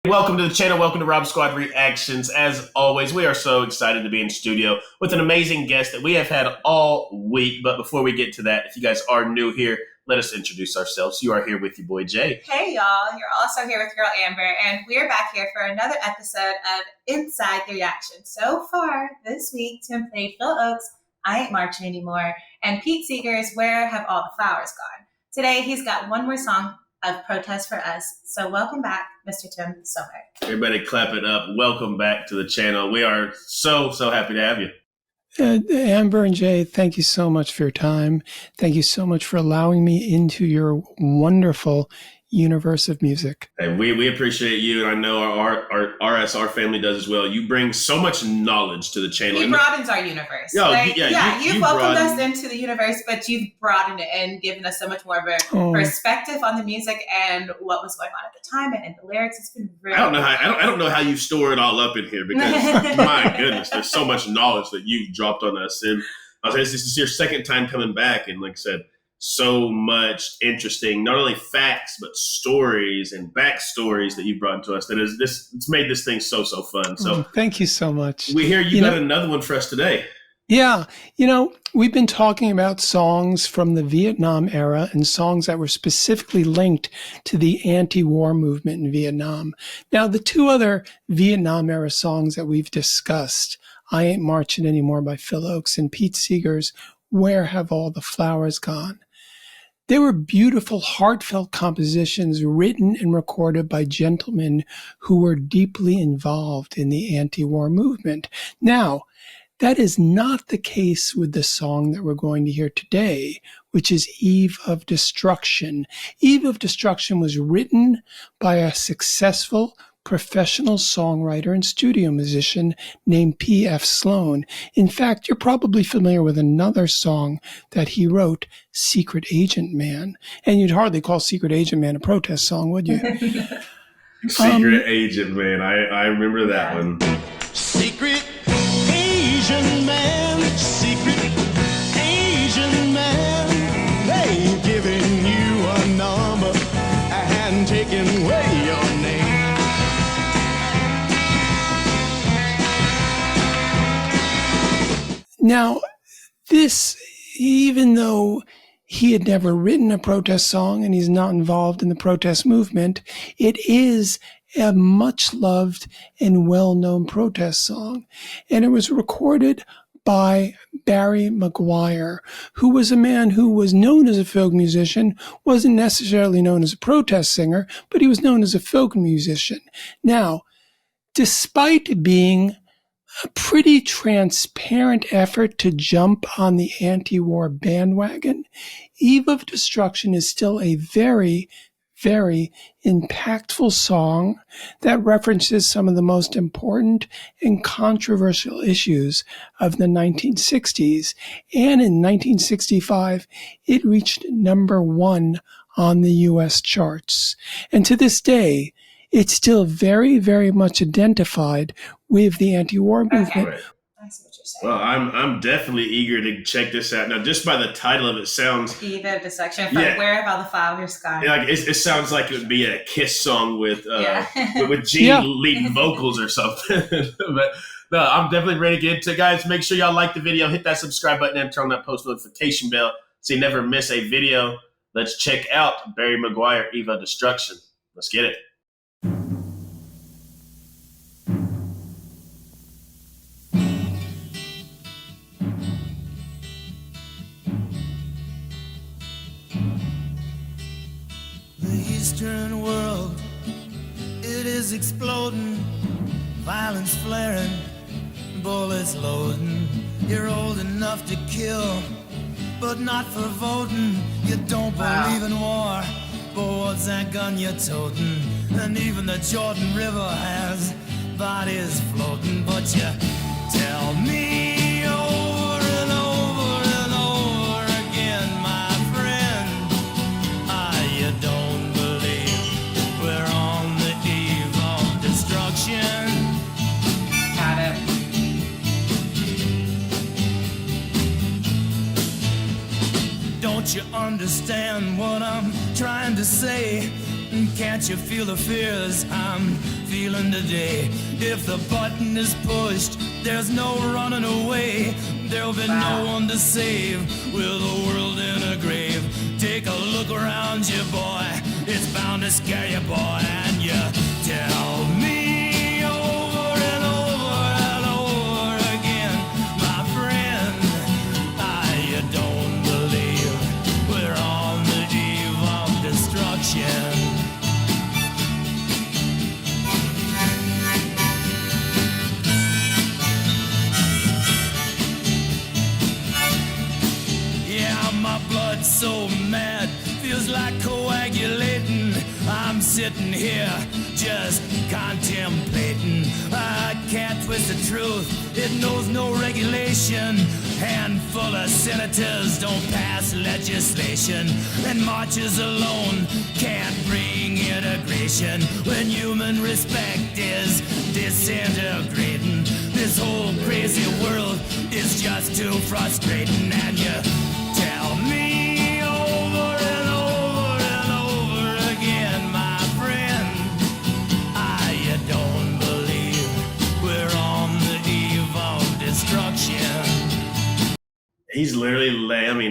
Welcome to the channel. Welcome to Rob Squad Reactions. As always, we are so excited to be in studio with an amazing guest that we have had all week. But before we get to that, if you guys are new here, let us introduce ourselves. You are here with your boy Jay. Hey y'all, you're also here with girl Amber, and we're back here for another episode of Inside the Reaction. So far this week, Tim played Phil Oakes' I Ain't Marching Anymore, and Pete Seeger's Where Have All the Flowers Gone. Today, he's got one more song of protest for us. So welcome back, Mr. Tim Sommer. Everybody clap it up. Welcome back to the channel. We are so happy to have you. Amber and Jay, thank you so much for your time. Thank you so much for allowing me into your wonderful universe of music. And we appreciate you, and I know our RSR family does as well. You bring so much knowledge to the channel. He broadens our universe. Yo, like, you welcomed us into the universe, but you've broadened it and given us so much more of a perspective on the music and what was going on at the time and the lyrics. It's been really I don't know how you store it all up in here because my goodness, there's so much knowledge that you've dropped on us. And I was saying, this is your second time coming back, and like I said, so much interesting, not only facts, but stories and backstories that you brought to us. It's made this thing so fun. So thank you so much. We hear you got another one for us today. Yeah. We've been talking about songs from the Vietnam era and songs that were specifically linked to the anti-war movement in Vietnam. Now, the two other Vietnam era songs that we've discussed, I Ain't Marching Anymore by Phil Oakes and Pete Seeger's Where Have All the Flowers Gone? They were beautiful, heartfelt compositions written and recorded by gentlemen who were deeply involved in the anti-war movement. Now, that is not the case with the song that we're going to hear today, which is Eve of Destruction. Eve of Destruction was written by a successful professional songwriter and studio musician named P.F. Sloan. In fact, you're probably familiar with another song that he wrote, Secret Agent Man. And you'd hardly call Secret Agent Man a protest song, would you? Secret Agent Man. I remember that one. Secret Asian Man, Secret Asian Man, they've given you a number and taken away your name. Now, this, even though he had never written a protest song and he's not involved in the protest movement, it is a much-loved and well-known protest song. And it was recorded by Barry McGuire, who was a man who was known as a folk musician, wasn't necessarily known as a protest singer, but he was known as a folk musician. Now, despite being a pretty transparent effort to jump on the anti-war bandwagon, Eve of Destruction is still a very, very impactful song that references some of the most important and controversial issues of the 1960s. And in 1965, it reached #1 on the U.S. charts. And to this day, it's still very, very much identified with the anti-war movement. Right. I see what you're saying. Well, I'm definitely eager to check this out. Now, just by the title of it sounds... Eve of Destruction from Where Have All the Flowers Gone? Like it sounds like it would be a Kiss song with Gene leading vocals or something. But no, I'm definitely ready to get into it. Guys, make sure y'all like the video, hit that subscribe button, and turn on that post notification bell so you never miss a video. Let's check out Barry McGuire, Eve of Destruction. Let's get it. Eastern world, it is exploding, violence flaring, bullets loading. You're old enough to kill, but not for voting. You don't believe in war, but what's that gun you're toting? And even the Jordan River has bodies floating. But you tell me over and over and over again, my friend, you don't believe we're on the eve of destruction. Got it. Don't you understand what I'm trying to say? Can't you feel the fears I'm feeling today? If the button is pushed, there's no running away. There'll be no one to save with the world in a grave. Take a look around you, boy. It's bound to scare you, boy. And you tell me over and over and over again, my friend, you don't believe we're on the eve of destruction. My blood's so mad, feels like coagulating. I'm sitting here just contemplating. I can't twist the truth, it knows no regulation. Handful of senators don't pass legislation, and marches alone can't bring integration. When human respect is disintegrating, this whole crazy world is just too frustrating. And you tell me over and over and over again, my friend, you don't believe we're on the eve of destruction. He's literally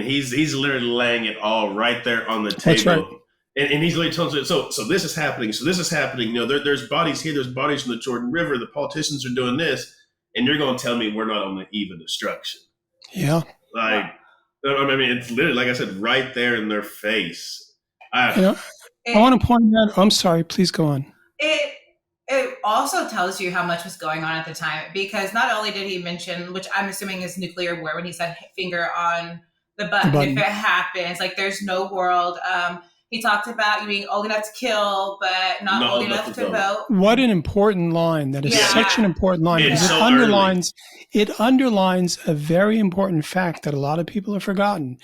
he's literally laying it all right there on the table. That's right. And he's literally telling us, so this is happening. So this is happening. You know, there's bodies here. There's bodies in the Jordan River. The politicians are doing this. And you're going to tell me we're not on the eve of destruction. Yeah. It's literally, like I said, right there in their face. I want to point out, I'm sorry, please go on. It also tells you how much was going on at the time, because not only did he mention, which I'm assuming is nuclear war, when he said finger on the button. If it happens, like there's no world. He talked about you being old enough to kill, but not old enough to vote. What an important line. That is such an important line. It's Because so it underlines a very important fact that a lot of people have forgotten.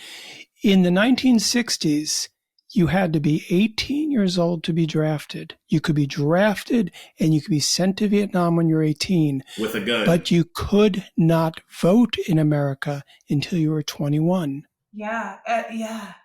In the 1960s, you had to be 18 years old to be drafted. You could be drafted and you could be sent to Vietnam when you're 18. With a gun. But you could not vote in America until you were 21. Yeah.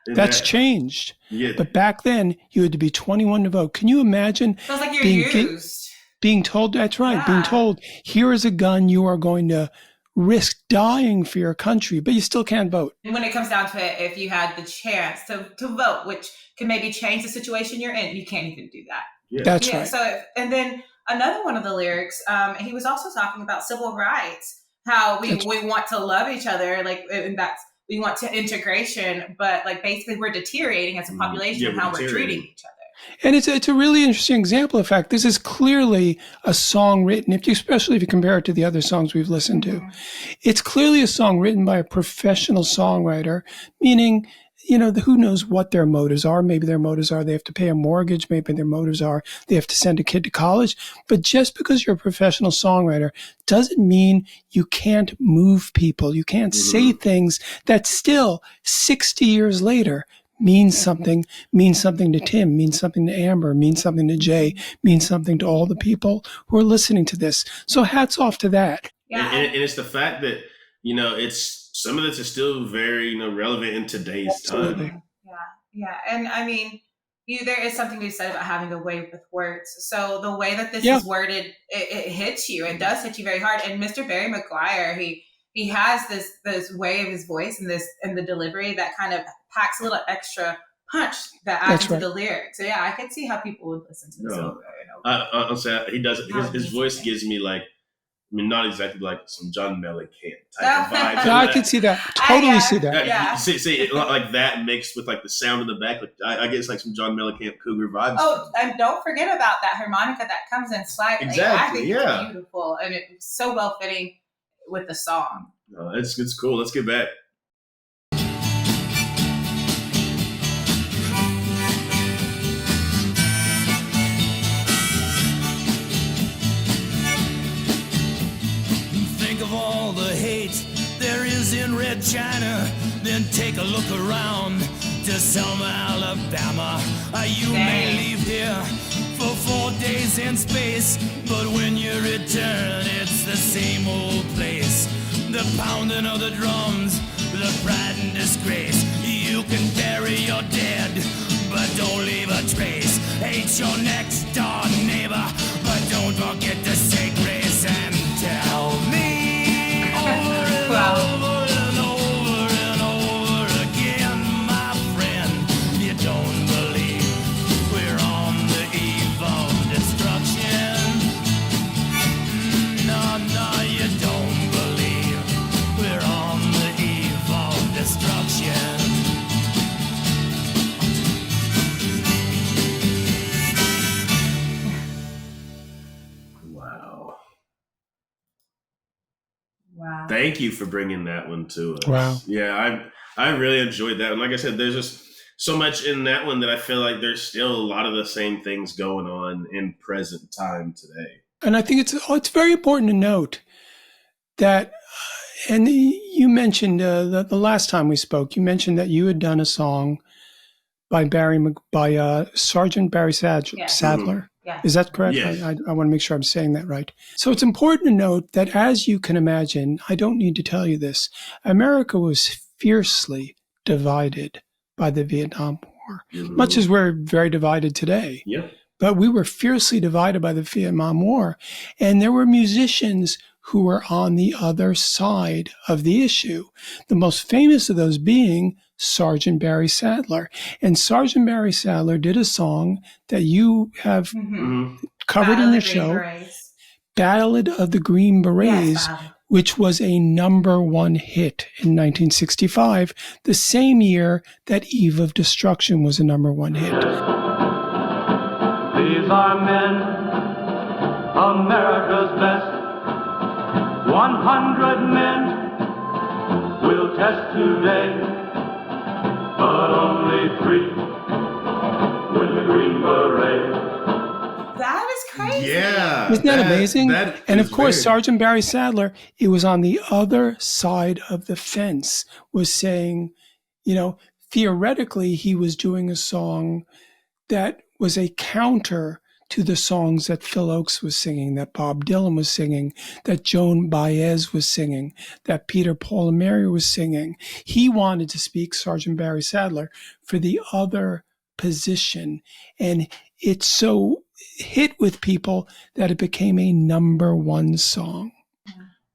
That's changed. Yeah. But back then, you had to be 21 to vote. Can you imagine Feels like you're used. being told, that's right, being told, here is a gun, you are going to risk dying for your country, but you still can't vote. And when it comes down to it, if you had the chance to vote, which can maybe change the situation you're in, you can't even do that. Yeah. That's right. So, and then another one of the lyrics, he was also talking about civil rights, how we want to love each other, like, and we want to integration, but like basically we're deteriorating as a population in how we're treating each other. And it's a really interesting example. In fact, this is clearly a song written, especially if you compare it to the other songs we've listened to. It's clearly a song written by a professional songwriter, meaning, who knows what their motives are. Maybe their motives are they have to pay a mortgage. Maybe their motives are they have to send a kid to college. But just because you're a professional songwriter doesn't mean you can't move people. You can't say things that still 60 years later means something to Tim, means something to Amber, means something to Jay, means something to all the people who are listening to this. So hats off to that. Yeah. And it's the fact that, it's some of this is still very, relevant in today's time. Yeah. And I mean, there is something to be said about having a way with words. So the way that this is worded, it hits you. It does hit you very hard. And Mr. Barry McGuire, he has this way of his voice and the delivery that kind of packs a little extra punch that adds to the lyrics. So yeah, I could see how people would listen to this over and over. I'll say he does. His voice gives me not exactly like some John Mellencamp type of vibe. No, I can see that. Totally see that. Yeah. See, like that mixed with like the sound in the back. Like, I get like some John Mellencamp Cougar vibes. Oh, and don't forget about that harmonica that comes in slightly. Exactly. I think it's beautiful, and it's so well fitting with the song. It's cool. Let's get back. Of all the hate there is in Red China, then take a look around to Selma, Alabama. You may leave here for 4 days in space, but when you return, it's the same old place. The pounding of the drums, the pride and disgrace. You can bury your dead, but don't leave a trace. hate your next door neighbor, but don't forget to say grace and tell me over and Wow. over and over and over again, my friend, you don't believe we're on the eve of destruction. No, you don't believe we're on the eve of destruction. Wow. Wow. Thank you for bringing that one to us. Wow. Yeah, I really enjoyed that. And like I said, there's just so much in that one that I feel like there's still a lot of the same things going on in present time today. And I think it's very important to note that, and you mentioned the last time we spoke, you mentioned that you had done a song by Sergeant Barry Sadler. Yeah. Is that correct? Yes. I want to make sure I'm saying that right. So it's important to note that, as you can imagine, I don't need to tell you this, America was fiercely divided by the Vietnam War, much as we're very divided today. Yeah. But we were fiercely divided by the Vietnam War. And there were musicians who were on the other side of the issue. The most famous of those being Sergeant Barry Sadler. And Sergeant Barry Sadler did a song that you have covered in your show, Ballad of the Green Berets, which was a #1 hit in 1965, the same year that Eve of Destruction was a #1 hit. These are men, America's best. 100 men will test today, but only 3 win the Green Beret. That is crazy. Yeah. Isn't that amazing? And of course, very... Sergeant Barry Sadler, it was on the other side of the fence, was saying, theoretically, he was doing a song that was a counter to the songs that Phil Oakes was singing, that Bob Dylan was singing, that Joan Baez was singing, that Peter, Paul, and Mary was singing. He wanted to speak, Sergeant Barry Sadler, for the other position. And it so hit with people that it became a #1 song.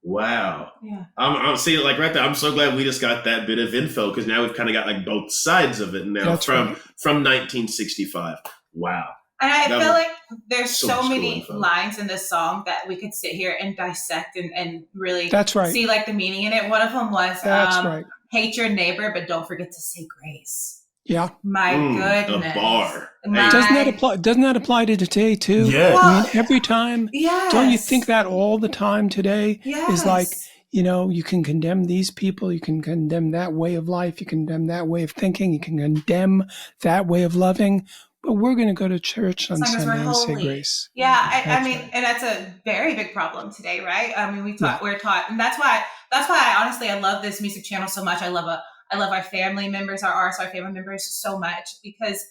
Wow. Yeah. I'm seeing it like right there. I'm so glad we just got that bit of info, because now we've kind of got like both sides of it now. That's from right. from 1965. Wow. And I That feel was like there's so so much cool many info. lines in this song that we could sit here and dissect and really That's right. see like the meaning in it. One of them was That's right. hate your neighbor, but don't forget to say grace. Yeah. My goodness. A bar. Doesn't that apply to today too? Yeah. I mean, every time. Yes. Don't you think that all the time today Yes. is like, you can condemn these people, you can condemn that way of life, you can condemn that way of thinking, you can condemn that way of loving, but we're going to go to church on As long as Sunday we're and say holy. grace. Yeah, I That's mean, right. and that's a very big problem today, right? I mean, we're taught, and that's why I honestly I love this music channel so much. I love our family members, our RSR family members so much, because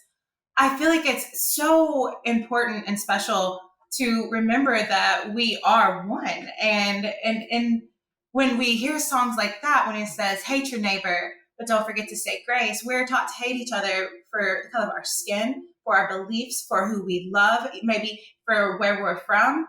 I feel like it's so important and special to remember that we are one. And when we hear songs like that, when it says hate your neighbor, but don't forget to say grace, we're taught to hate each other for kind of our skin, for our beliefs, for who we love, maybe for where we're from.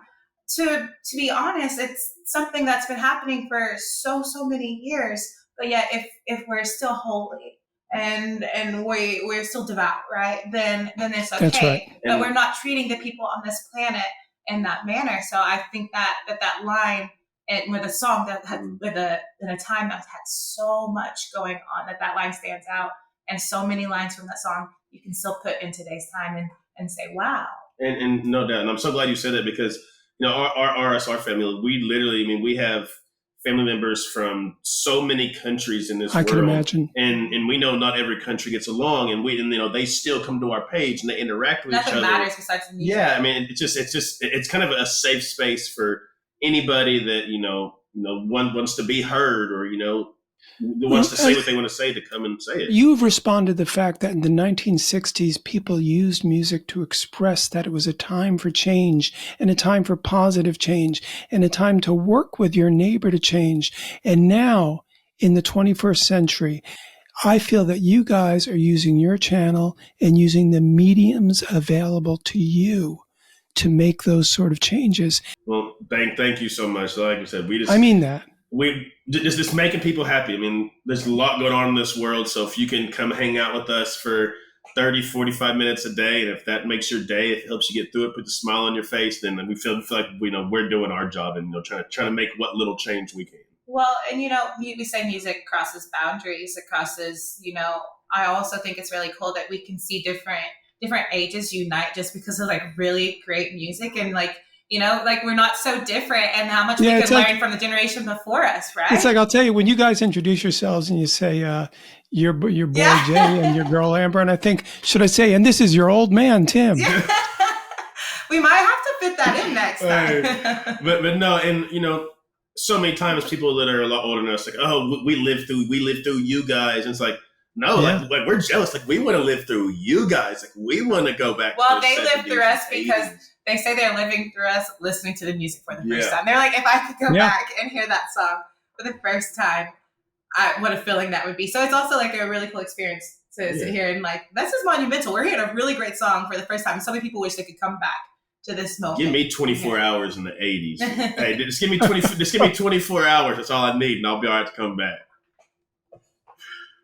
To be honest, it's something that's been happening for so many years. But yet, if we're still holy and we're still devout, right? Then it's okay. That's right. But we're not treating the people on this planet in that manner. So I think that line, and with a song that had in a time that had so much going on, that line stands out, and so many lines from that song you can still put in today's time and say, wow. And no doubt, and I'm so glad you said that, because our RSR family, we literally, we have family members from so many countries in this world. I can imagine. And we know not every country gets along, and they still come to our page and they interact with each Nothing other. matters besides the music. Yeah, it's kind of a safe space for anybody that one wants to be heard, or wants to say what they want to say, to come and say it. You've responded to the fact that in the 1960s, people used music to express that it was a time for change, and a time for positive change, and a time to work with your neighbor to change. And now, in the 21st century, I feel that you guys are using your channel and using the mediums available to you to make those sort of changes. Well, thank you so much. Like I said, I mean that. we just making people happy. I mean, there's a lot going on in this world. So if you can come hang out with us for 30, 45 minutes a day, and if that makes your day, if it helps you get through it, put a smile on your face, then we feel like we're doing our job and trying to make what little change we can. Well, and we say music crosses boundaries. It crosses, I also think it's really cool that we can see different ages unite just because of like really great music, and like we're not so different, and how much we can learn from the generation before us, right? It's like, I'll tell you, when you guys introduce yourselves and you say your boy Jay and your girl Amber, and I think, should I say, and this is your old man Tim. We might have to fit that in next time. But no, and so many times people that are a lot older than us, like, oh, we lived through you guys, and it's like, no, like we're jealous. Like, we want to live through you guys. Like, we want to go back. Well, they lived through us because they say they're living through us listening to the music for the first time. They're like, if I could go back and hear that song for the first time, what a feeling that would be. So it's also like a really cool experience to sit here and like, this is monumental. We're hearing a really great song for the first time. So many people wish they could come back to this moment. Give me 24 hours in the 80s. Hey, just give me 24 hours. That's all I need, and I'll be all right to come back.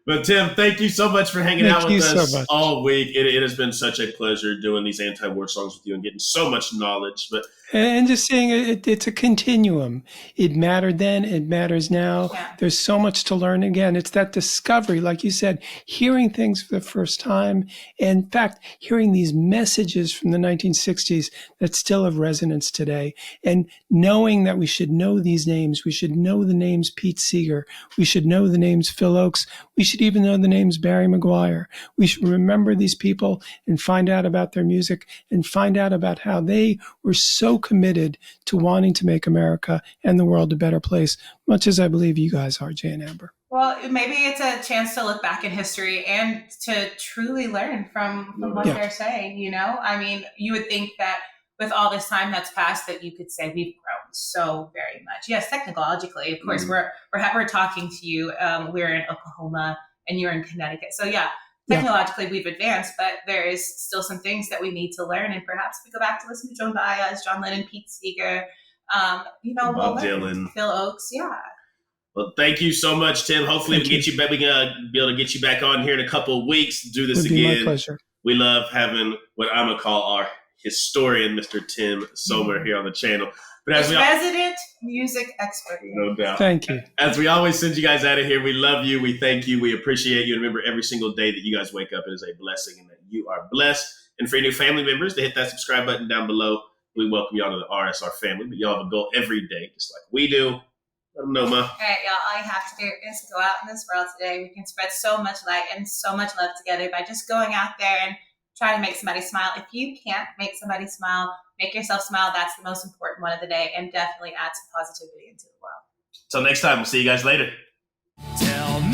But Tim, thank you so much for hanging out with us all week. It has been such a pleasure doing these anti-war songs with you and getting so much knowledge. And just saying, it's a continuum. It mattered then, it matters now. Yeah. There's so much to learn. Again, it's that discovery, like you said, hearing things for the first time. And in fact, hearing these messages from the 1960s that still have resonance today. And knowing that we should know these names. We should know the names Pete Seeger. We should know the names Phil Oakes. We should even know the names Barry McGuire. We should remember these people and find out about their music and find out about how they were so committed to wanting to make America and the world a better place, much as I believe you guys are, Jay and Amber. Well, maybe it's a chance to look back in history and to truly learn from what they're saying, I mean, you would think that with all this time that's passed that you could say we've grown so very much. Yes, technologically, of course, we're talking to you. We're in Oklahoma and you're in Connecticut. So technologically we've advanced, but there is still some things that we need to learn. And perhaps we go back to listen to Joan Baez, John Lennon, Pete Seeger, Bob Dylan, Phil Oakes. Yeah. Well, thank you so much, Tim. Hopefully we can get you back. We're gonna be able to get you back on here in a couple of weeks to do this again. My pleasure. We love having what I'm gonna call our historian, Mr. Tim Sommer, here on the channel. But as resident music expert. No doubt. Thank you. As we always send you guys out of here, we love you. We thank you. We appreciate you. And remember, every single day that you guys wake up, it is a blessing and that you are blessed. And for your new family members, to hit that subscribe button down below. We welcome y'all to the RSR family. But y'all have a goal every day, just like we do. Let them know, Ma. All right, y'all. All you have to do is go out in this world today. We can spread so much light and so much love together by just going out there and trying to make somebody smile. If you can't make somebody smile, make yourself smile. That's the most important one of the day, and definitely add some positivity into the world. Till next time, we'll see you guys later. Tell me